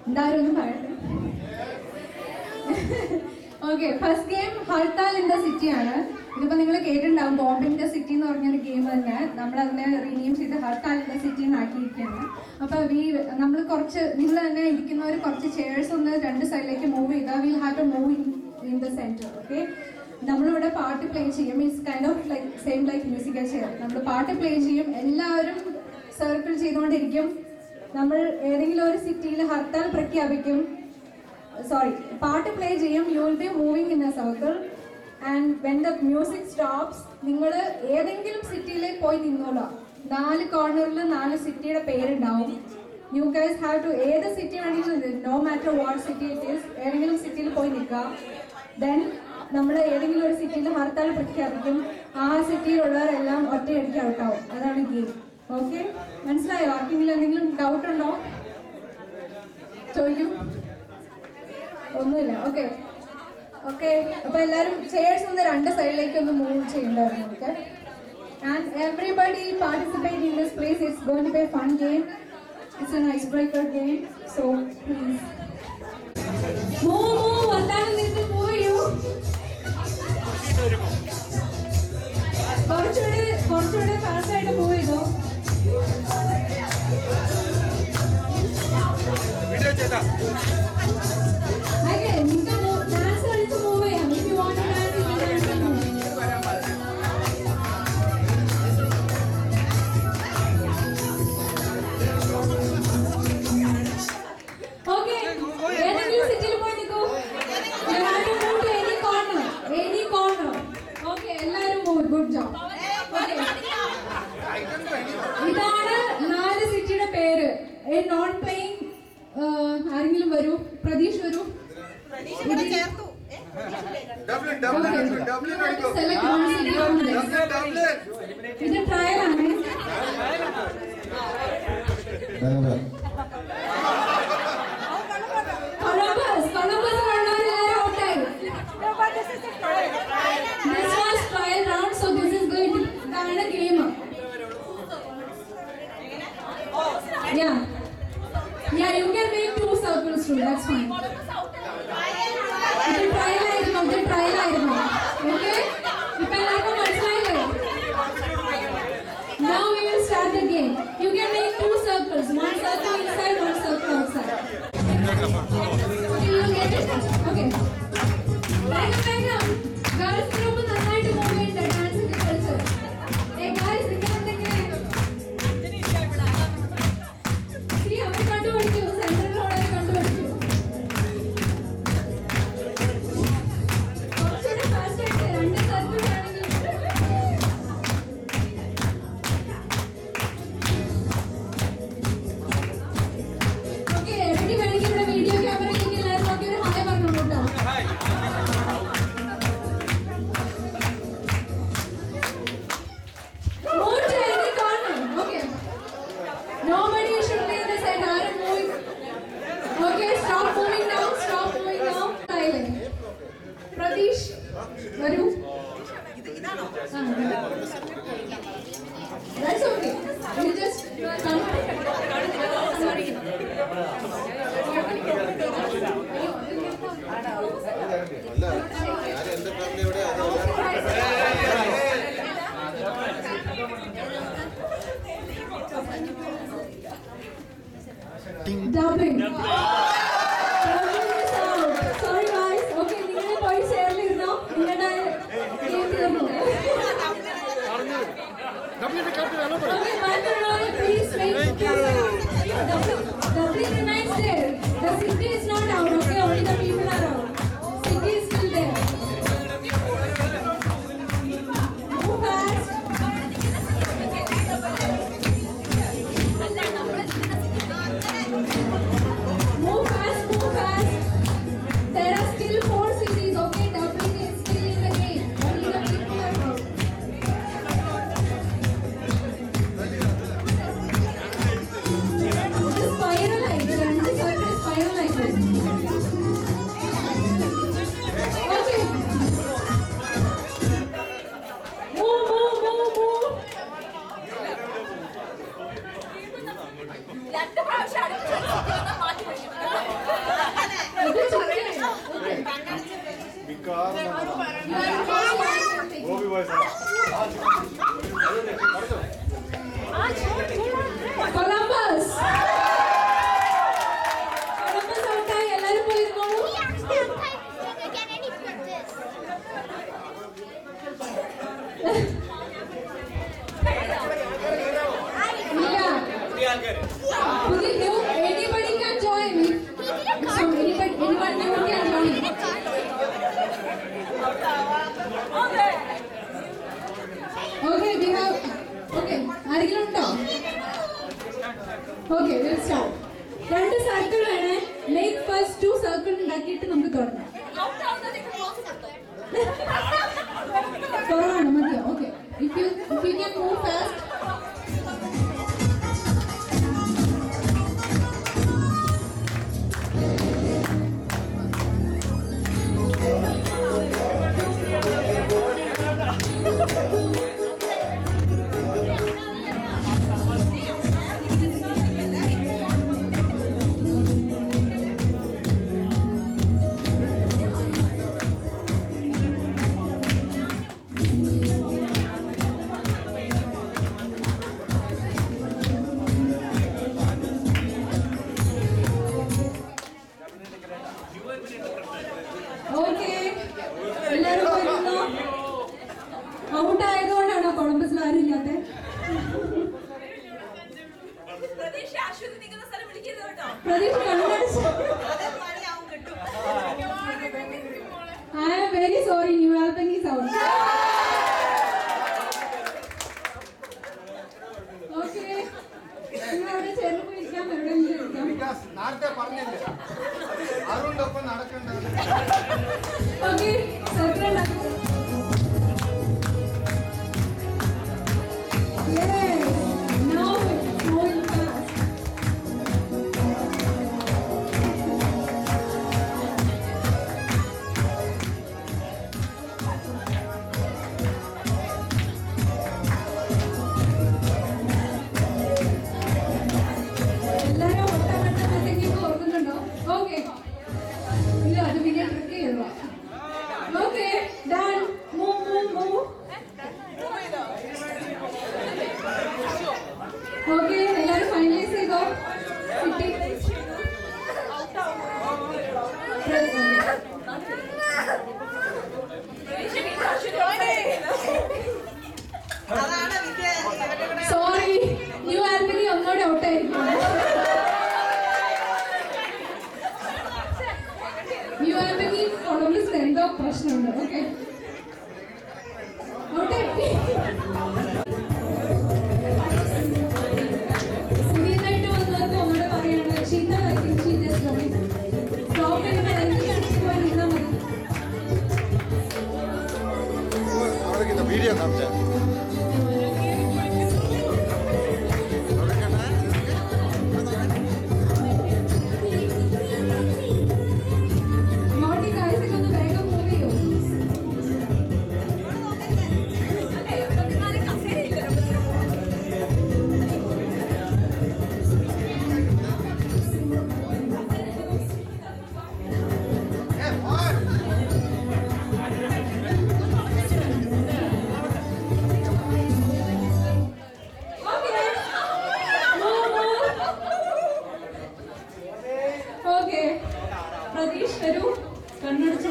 എന്തായാലും പറയട്ടെ. Okay, first game hartal in the city ആണ്. ഇതിപ്പോ നിങ്ങൾ കേട്ടിട്ടുണ്ടാവും, ബോംബ് ഇൻ ദ സിറ്റി എന്ന് പറഞ്ഞൊരു ഗെയിം തന്നെ. നമ്മൾ അതിനെ റീനെയിം ചെയ്ത് ഹർത്താൽ ഇൻ ദ സിറ്റി എന്നാക്കിയിരിക്കുകയാണ്. അപ്പൊ നമ്മൾ കുറച്ച് നിങ്ങൾ തന്നെ ഇരിക്കുന്നവർ കുറച്ച് ചെയർസ് ഒന്ന് രണ്ട് സൈഡിലേക്ക് മൂവ് ചെയ്താൽ will have to move in the centre. Okay, നമ്മളിവിടെ പാട്ട് പ്ലേ ചെയ്യും. Means kind of like same like musical chair. നമ്മൾ പാട്ട് പ്ലേ ചെയ്യും, എല്ലാവരും സർക്കിൾ ചെയ്തുകൊണ്ടിരിക്കും. നമ്മൾ ഏതെങ്കിലും ഒരു സിറ്റിയിൽ ഹർത്താൽ പ്രഖ്യാപിക്കും. സോറി, പാട്ട് പ്ലേ ചെയ്യും. You will be moving in A circle and when the music stops നിങ്ങൾ ഏതെങ്കിലും സിറ്റിയിലേക്ക് പോയി നിന്നോളാം. 4 കോർണറിൽ 4 സിറ്റിയുടെ പേരുണ്ടാവും. യു ഗൈസ് ഹാവ് ടു ഏത് സിറ്റി വേണമെങ്കിലും, no matter what city it is, ഏതെങ്കിലും സിറ്റിയിൽ പോയി നിൽക്കുക. ദെൻ നമ്മൾ ഏതെങ്കിലും ഒരു സിറ്റിയിൽ ഹർത്താൽ പ്രഖ്യാപിക്കും. ആ സിറ്റിയിലുള്ളവരെല്ലാം ഒറ്റയടിക്ക് ഔട്ടാവും. അതാണ് ഗെയിം. ഓക്കെ, മനസ്സിലായോ? ആർക്കെങ്കിലും എന്തെങ്കിലും ഡൗട്ട് ഉണ്ടോ? ചോദിക്കും. ഒന്നുമില്ല. ഓക്കെ ഓക്കെ, അപ്പൊ എല്ലാവരും ചെയർസ് ഒന്ന് രണ്ട് സൈഡിലേക്ക് ഒന്ന് മൂവ് ചെയ്യണ്ടായിരുന്നു. Okay, and everybody participate in this place. It's going to be a fun game. It's an ice breaker game. So please move വർത്താനം നിങ്ങൾക്ക് മൂവ് ചെയ്യൂ. കുറച്ചുകൂടെ ഫാസ്റ്റ് ആയിട്ട് മൂവ് ചെയ്തോ. ഓക്കെ, നിങ്ങൾക്ക് ഡാൻസ് കളിച്ച് മൂവ് ചെയ്യാം. If you want to dance, you can dance. Okay, ഏതെങ്കിലും സിറ്റിയിൽ പോയി നിൽക്കൂ. Any corner. ഓക്കെ, എല്ലാവരും മൂവ്. Good job. ഇതാണ് 4 സിറ്റിയുടെ പേര്. നോൺ പ്ലേയിങ് ആരെങ്കിലും വരൂ. പ്രതീഷ് വരൂ. ഇത് ട്രയൽ ആണ്. കൊളംബസ് ഉള്ളവരെല്ലാവരും ഔട്ടായി. This was trial round, so this is going to ഇതാണ് game. Yeah, you can make 2 circles too. That's fine. ഇത് ട്രയൽ ആയിരുന്നു. ഓക്കെ, ഇപ്പൊ എല്ലാവർക്കും മനസ്സിലായില്ലേ? Now we will start the game. You can make 2 circles. 1 circle inside, 1 circle outside. Okay, you get it? Okay. Back. Girls group നന്നായിട്ട് move ചെയ്യണ്ട. Dance ഒക്കെ കളിച്ച്. Hey guys, നിങ്ങൾ എന്തെങ്കിലും അവർ കണ്ടുപിടിക്കൂ. സെൻട്രലോടെ കണ്ടുപിടിക്കൂ. കുറച്ചുകൂടെ ഫാസ്റ്റ് ആയിട്ട് 2 സർക്കിൾ ആണെങ്കിൽ. ഓക്കെ, റെഡി വേണമെങ്കിൽ ഇവിടെ വീഡിയോ ക്യാമറയിലേക്ക് എല്ലാവരും നോക്കി ഒരു ഹായ് പറഞ്ഞു കേട്ടോ. Nobody should play this side. Are moving. Okay, stop moving now. Silent. Pradesh, Varu. That's okay. You just come. Dubbing. Dubbing is out. Sorry guys. Okay, നിങ്ങൾ പോയി ചേർന്നിരുന്നോ? നിങ്ങളുടെ ഗെയിം തീർന്നു. Okay, Bangalore, please wait. Dubbing remains there. The city is not out. Okay, only the people are out. City is still there. Move fast. Move fast. There are still 4 cities. Okay, Dublin is still in the game. Only the people are out. This spiral like this. Spiral like this. Okay രണ്ട് circle വേണേ. Make first 2 circle ഉണ്ടാക്കിയിട്ട് നമുക്ക് തുടങ്ങാം. കുറവാണ് മതിയോ? Okay, if you can move fast. Out ആയതുകൊണ്ടാണോ കൊളംബസിൽ ആരും ഇല്ലാത്ത? പ്രതീക്ഷ കണ്ണടച്ചു. I am very sorry, New Albany is out. Okay, നിങ്ങൾ അവിടെ ചേർന്ന് ഇരിക്കാം, എവിടെയെങ്കിലും ഇരിക്കാം. ഓക്കെ, സർക്കിൾ ഉണ്ടാക്കും. ഓക്കെ, എല്ലാവരും ഫൈനലൈസ് ചെയ്തോ. സോറി, ന്യൂ ആൽബനി ഒന്നോടെ ഔട്ടായിരിക്കും. ന്യൂ ആൽബനി കൊളംബസിൽ എന്തോ പ്രശ്നമുണ്ട്. ഓക്കെ, ഔട്ടായി. വീഡിയോ കാണിച്ചാ പ്രതീഷ് വരൂ, കണ്ണടച്ചു.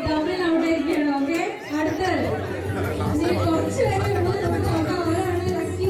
ഡബിൾ ഔട്ട് ആയിരിക്കുകയാണ്. ഓക്കെ, അടുത്ത കുറച്ച് പേര് നമുക്ക് നോക്കാം ആരാണ് ലക്കി.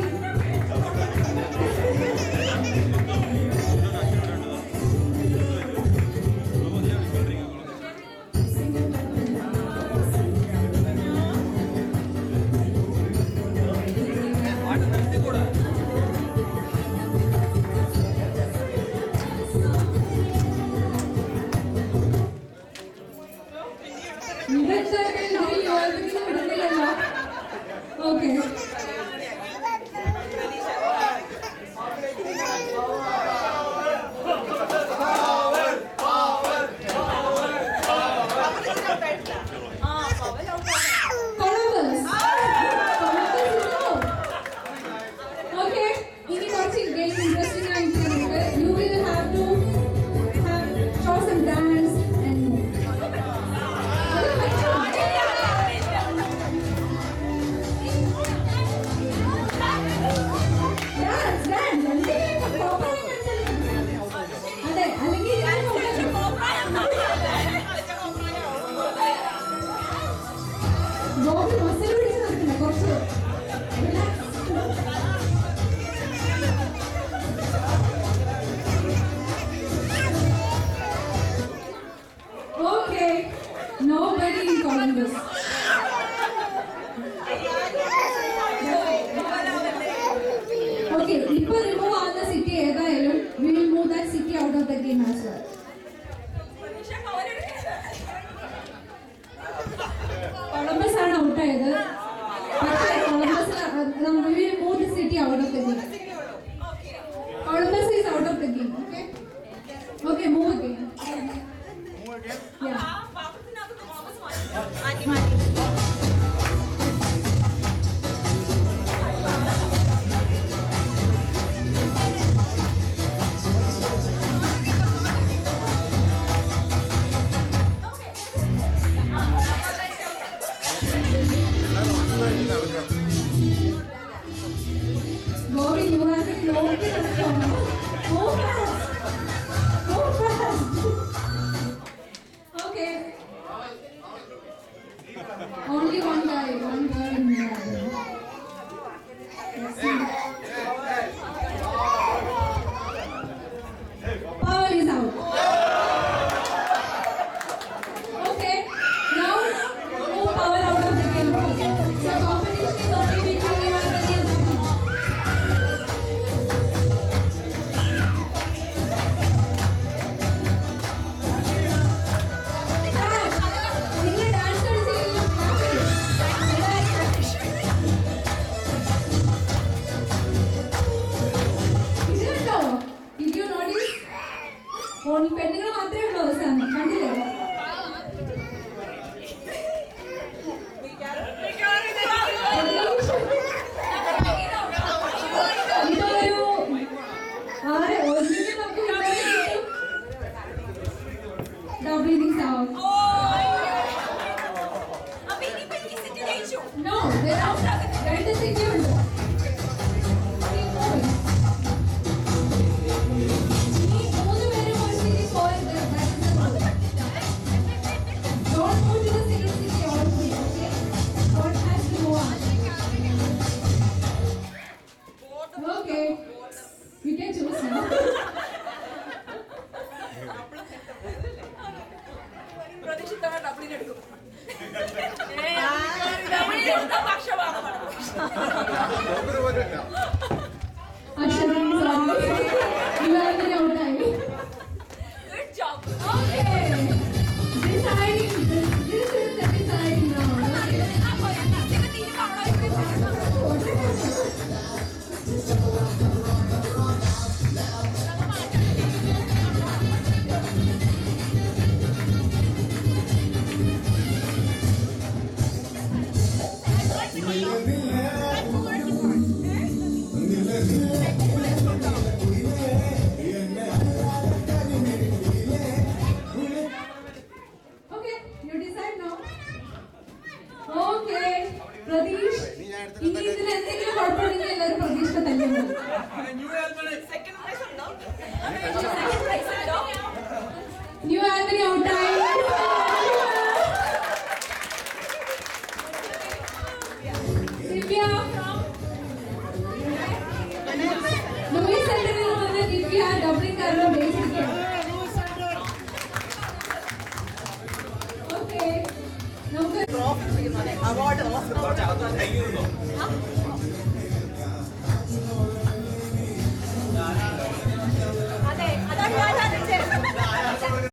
Okay, ഇപ്പൊ റിമൂവ് ആവുന്ന സിറ്റി ഏതായാലും we will move that city out of the game as well. Columbus ആണ് ഔട്ടായത്. പക്ഷേ Columbus we will move the city out of the game. Columbus is out of the game. Okay. Okay, move again. Yeah. Gauri, you have been lonely and strong. Go fast. Go fast. Okay. Only one guy, one girl in the Paul is out. Okay. Now move Paul out of the game. So competition is only between you and the game. പെണ്ണുങ്ങൾ മാത്രമേ ഉള്ളൂ അവസാനം കണ്ടില്ലേ? ഇതൊരു ആരെ ഒരിക്കലും നമുക്ക് sound. No, രണ്ട് സിറ്റി ഉണ്ട്. Okay, you can choose now. You are the outside. Good job. Okay. Deciding. This is the deciding round. Okay, you decide now. Okay, Pradesh. ഇനി ഇതിൽ എന്തെങ്കിലും കുഴപ്പമുണ്ടെങ്കിൽ എല്ലാവരും പ്രതീക്ഷ തന്നെ Second prize ഉണ്ടോ? Second prize ഉണ്ടോ? ന്യൂ ആന്റണി ഔട്ടായി. ദിവ്യ ലൂയിസ് സെന്ററിൽ വന്ന ദിവ്യ ഡബ്ലിംഗ് കാരണം ബേസിക്കാണ്. ഓക്കെ നമുക്ക് അവാർഡ്